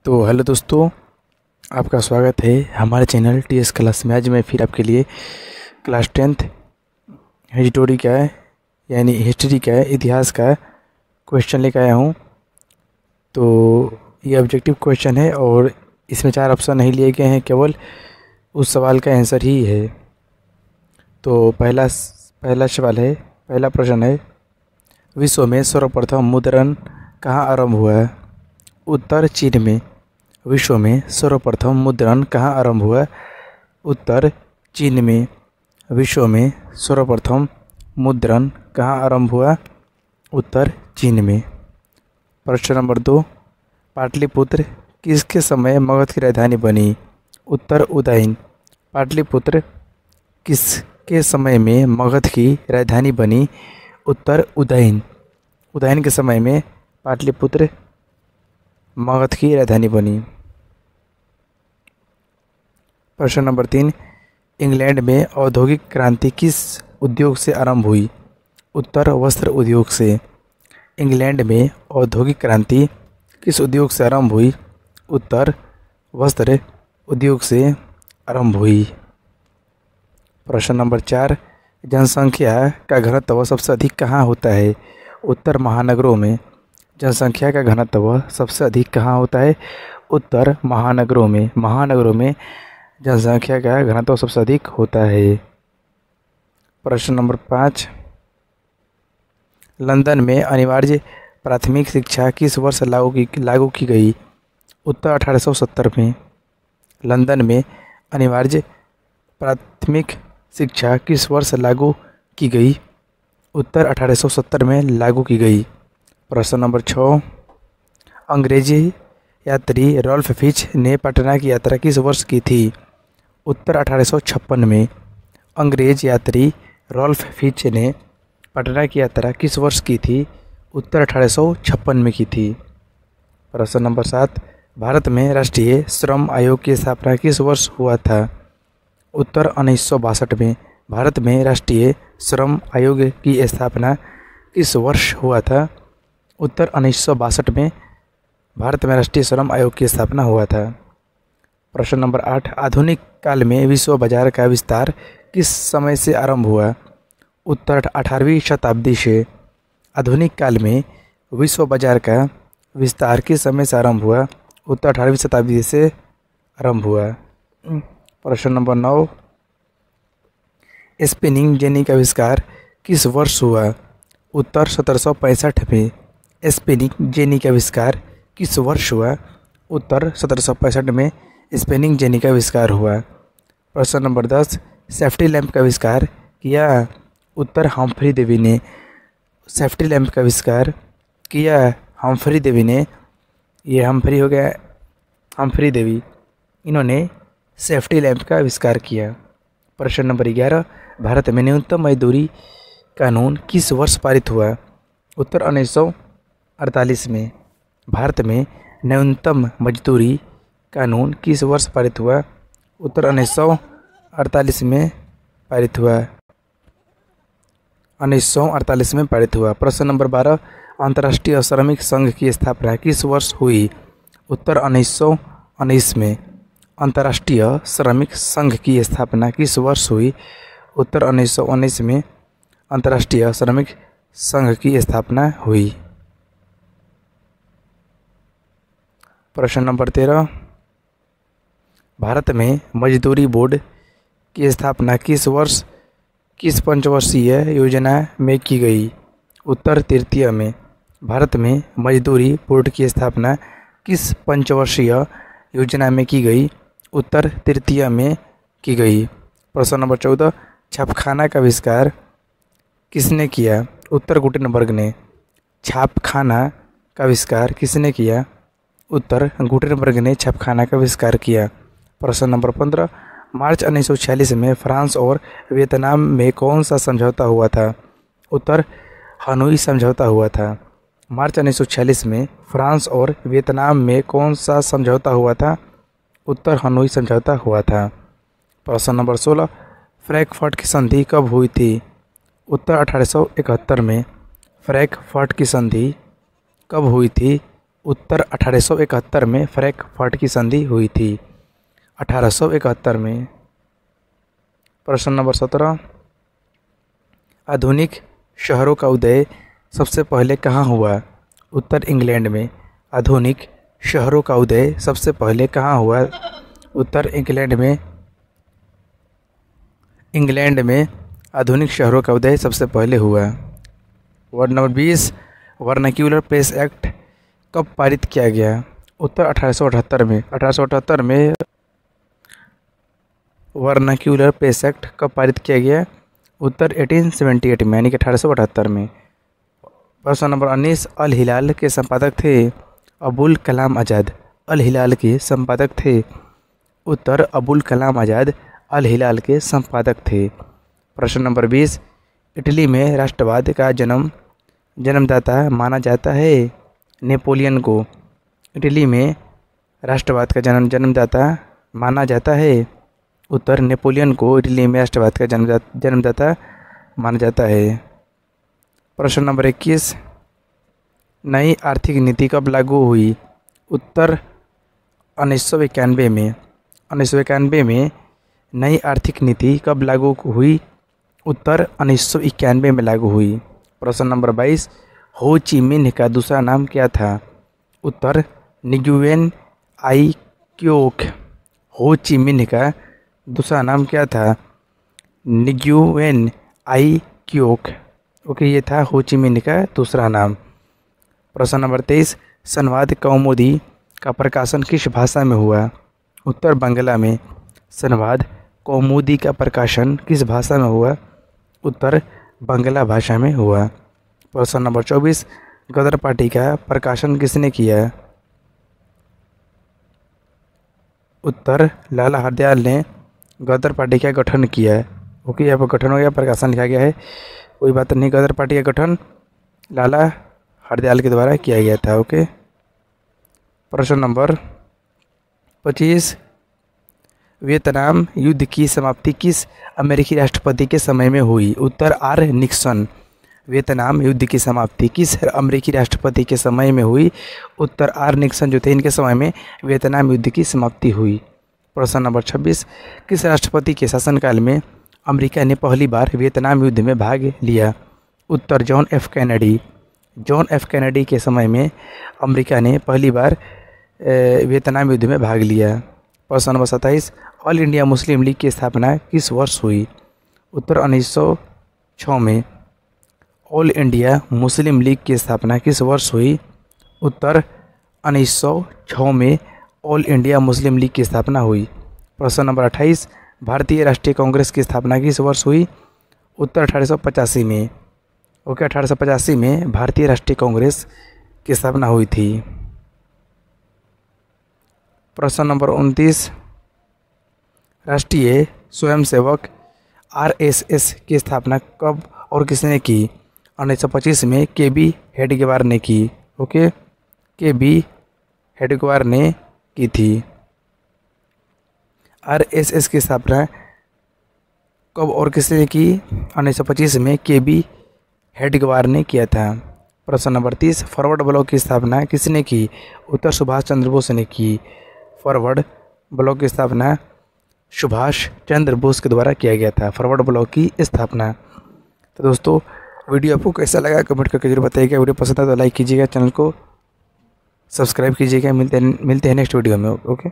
तो हेलो दोस्तों, आपका स्वागत है हमारे चैनल टीएस क्लास में। आज मैं फिर आपके लिए क्लास 10th हिस्टोरी का है यानी हिस्ट्री का है, इतिहास का क्वेश्चन लेकर आया हूँ। तो ये ऑब्जेक्टिव क्वेश्चन है और इसमें 4 ऑप्शन नहीं लिए गए हैं, केवल उस सवाल का आंसर ही है। तो पहला सवाल है, पहला प्रश्न है, विश्व में सर्वप्रथम मुद्रण कहाँ आरंभ हुआ है? उत्तर चीन में। विश्व में सर्वप्रथम मुद्रण कहाँ आरंभ हुआ? उत्तर चीन में। विश्व में सर्वप्रथम मुद्रण कहाँ आरंभ हुआ? उत्तर चीन में। प्रश्न नंबर 2, पाटलिपुत्र किसके समय मगध की राजधानी बनी? उत्तर उदयन। पाटलिपुत्र किसके समय में मगध की राजधानी बनी? उत्तर उदयन। उदयन के समय में पाटलिपुत्र मगध की राजधानी बनी। प्रश्न नंबर 3, इंग्लैंड में औद्योगिक क्रांति किस उद्योग से आरंभ हुई? उत्तर वस्त्र उद्योग से। इंग्लैंड में औद्योगिक क्रांति किस उद्योग से आरंभ हुई? उत्तर वस्त्र उद्योग से आरंभ हुई। प्रश्न नंबर 4, जनसंख्या का घनत्व सबसे अधिक कहाँ होता है? उत्तर महानगरों में। जनसंख्या का घनत्व सबसे अधिक कहाँ होता है? उत्तर महानगरों में। महानगरों में जनसंख्या का घनत्व सबसे अधिक होता है। प्रश्न नंबर 5, लंदन में अनिवार्य प्राथमिक शिक्षा किस वर्ष लागू की गई? उत्तर 1870 में। लंदन में अनिवार्य प्राथमिक शिक्षा किस वर्ष लागू की गई? उत्तर 1870 में लागू की गई। प्रश्न नंबर 6, अंग्रेजी यात्री रॉल्फ फिच ने पटना की यात्रा किस वर्ष की थी? उत्तर 1856 में। अंग्रेज यात्री रॉल्फ फिच ने पटना की यात्रा किस वर्ष की थी? उत्तर 1856 में की थी। प्रश्न नंबर 7, भारत में राष्ट्रीय श्रम आयोग की स्थापना किस वर्ष हुआ था? उत्तर 1962 में। भारत में राष्ट्रीय श्रम आयोग की स्थापना किस वर्ष हुआ था? उत्तर 1962 में भारत में राष्ट्रीय श्रम आयोग की स्थापना हुआ था। प्रश्न नंबर 8, आधुनिक काल में विश्व बाजार का विस्तार किस समय से आरंभ हुआ? उत्तर 18वीं शताब्दी से। आधुनिक काल में विश्व बाजार का विस्तार किस समय से आरंभ हुआ? उत्तर 18वीं शताब्दी से आरंभ हुआ। प्रश्न नंबर 9, स्पिनिंग जेनी का आविष्कार किस वर्ष हुआ? उत्तर 1765 में। स्पिनिंग जेनी का आविष्कार किस वर्ष हुआ? उत्तर 1765 में स्पिनिंग जेनी का आविष्कार हुआ। प्रश्न नंबर 10, सेफ्टी लैंप का आविष्कार किया? उत्तर हम्फ्री डेवी ने। सेफ्टी लैंप का आविष्कार किया हम्फ्री डेवी ने। ये हम्फ्री हो गया, हम्फ्री डेवी, इन्होंने सेफ्टी लैंप का आविष्कार किया। प्रश्न नंबर 11, भारत में न्यूनतम मजदूरी कानून किस वर्ष पारित हुआ? उत्तर 1948 में। भारत में न्यूनतम मजदूरी कानून किस वर्ष पारित हुआ? उत्तर 1948 में पारित हुआ। 1948 में पारित हुआ। प्रश्न नंबर 12, अंतर्राष्ट्रीय श्रमिक संघ की स्थापना किस वर्ष हुई? उत्तर 1919 में। अंतर्राष्ट्रीय श्रमिक संघ की स्थापना किस वर्ष हुई? उत्तर 1919 में अंतर्राष्ट्रीय श्रमिक संघ की स्थापना हुई। प्रश्न नंबर 13, भारत में मजदूरी बोर्ड की स्थापना किस वर्ष किस पंचवर्षीय योजना में की गई? उत्तर तृतीय में। भारत में मजदूरी बोर्ड की स्थापना किस पंचवर्षीय योजना में की गई? उत्तर तृतीय में की गई। प्रश्न नंबर 14, छापखाना का आविष्कार किसने किया? उत्तर गुटेनबर्ग ने। छापखाना का आविष्कार किसने किया? उत्तर गुटेनबर्ग ने छापखाना का आविष्कार किया। प्रश्न नंबर 15, मार्च 1946 में फ्रांस और वियतनाम में कौन सा समझौता हुआ था? उत्तर हनोई समझौता हुआ था। मार्च 1946 में फ्रांस और वियतनाम में कौन सा समझौता हुआ था? उत्तर हनोई समझौता हुआ था। प्रश्न नंबर 16, फ्रैंकफर्ट की संधि कब हुई थी? उत्तर 1871 में। फ्रैंकफर्ट की संधि कब हुई थी? उत्तर 1871 में फ्रैंकफर्ट की संधि हुई थी। 1871 में। प्रश्न नंबर 17, आधुनिक शहरों का उदय सबसे पहले कहाँ हुआ? उत्तर इंग्लैंड में। आधुनिक शहरों का उदय सबसे पहले कहाँ हुआ? उत्तर इंग्लैंड में। इंग्लैंड में आधुनिक शहरों का उदय सबसे पहले हुआ। Word number 20, vernacular press act कब पारित किया गया? उत्तर 1878 में। 1878 में वर्नाक्यूलर प्रेस एक्ट कब पारित किया गया? उत्तर 1878 में, यानी कि 1878 में। प्रश्न नंबर 19, अल हिलाल के संपादक थे? अबुल कलाम आज़ाद। अल हिलाल के संपादक थे? उत्तर अबुल कलाम आज़ाद अल हिलाल के संपादक थे। प्रश्न नंबर 20, इटली में राष्ट्रवाद का जन्मदाता माना जाता है? नेपोलियन को। इटली में राष्ट्रवाद का जन्मदाता माना जाता है? उत्तर नेपोलियन को इटली में राष्ट्रवाद का जन्मदाता माना जाता है। प्रश्न नंबर 21, नई आर्थिक नीति कब लागू हुई? उत्तर 1991 में। 1991 में नई आर्थिक नीति कब लागू हुई? उत्तर 1991 में लागू हुई। प्रश्न नंबर 22, हो ची मिन्ह का दूसरा नाम क्या था? उत्तर निगुएन आई क्योक। हो ची मिन्ह का दूसरा नाम क्या था? निगुएन आई क्योक। ओके, ये था हो ची मिन्ह का दूसरा नाम। प्रश्न नंबर 23, संवाद कौमुदी का प्रकाशन किस भाषा में हुआ? उत्तर बांग्ला में। संवाद कौमुदी का प्रकाशन किस भाषा में हुआ? उत्तर बांग्ला भाषा में हुआ। प्रश्न नंबर 24, गदर पार्टी का प्रकाशन किसने किया? उत्तर लाला हरदयाल ने गदर पार्टी का गठन किया। ओके, यहाँ पर गठन हो गया, प्रकाशन लिखा गया है, कोई बात नहीं। गदर पार्टी का गठन लाला हरदयाल के द्वारा किया गया था। ओके। प्रश्न नंबर 25, वियतनाम युद्ध की समाप्ति किस अमेरिकी राष्ट्रपति के समय में हुई? उत्तर आर निक्सन। वियतनाम युद्ध की समाप्ति किस अमेरिकी राष्ट्रपति के समय में हुई? उत्तर आर निक्सन जो थे, इनके समय में वियतनाम युद्ध की समाप्ति हुई। प्रश्न नंबर 26, किस राष्ट्रपति के शासनकाल में अमेरिका ने पहली बार वियतनाम युद्ध में भाग लिया? उत्तर John F Kennedy. John F Kennedy के समय में अमेरिका ने पहली बार वियतनाम युद्ध में भाग लिया। प्रश्न number 27, all India Muslim league की स्थापना किस वर्ष हुई? उत्तर 1906 में। ऑल इंडिया मुस्लिम लीग की स्थापना किस वर्ष हुई? उत्तर 1906 में ऑल इंडिया मुस्लिम लीग की स्थापना हुई। प्रश्न नंबर 28, भारतीय राष्ट्रीय कांग्रेस की स्थापना किस वर्ष हुई? उत्तर 1885 में। ओके, 1885 में भारतीय राष्ट्रीय कांग्रेस की स्थापना हुई थी। प्रश्न नंबर 29, राष्ट्रीय स्वयंसेवक आरएसएस की स्थापना कब और किसने की? 1925 में के.बी. हेडगेवार ने की। Okay, KB. हेडगेवार ने की थी। आरएसएस की स्थापना कब और किसने की? 1925 में के.बी. हेडगेवार ने किया था। प्रश्न नंबर 30, फॉरवर्ड ब्लॉक की स्थापना किसने की? उत्तर सुभाष चंद्र बोस ने की। फॉरवर्ड ब्लॉक की स्थापना सुभाष चंद्र बोस के द्वारा किया गया था। फॉरवर्ड ब्लॉक की स्थापना। तो दोस्तों, वीडियो आपको कैसा लगा कमेंट करके जरूर बताइएगा। वीडियो पसंद है तो लाइक कीजिएगा, चैनल को सब्सक्राइब कीजिएगा। मिलते हैं नेक्स्ट वीडियो में। ओके।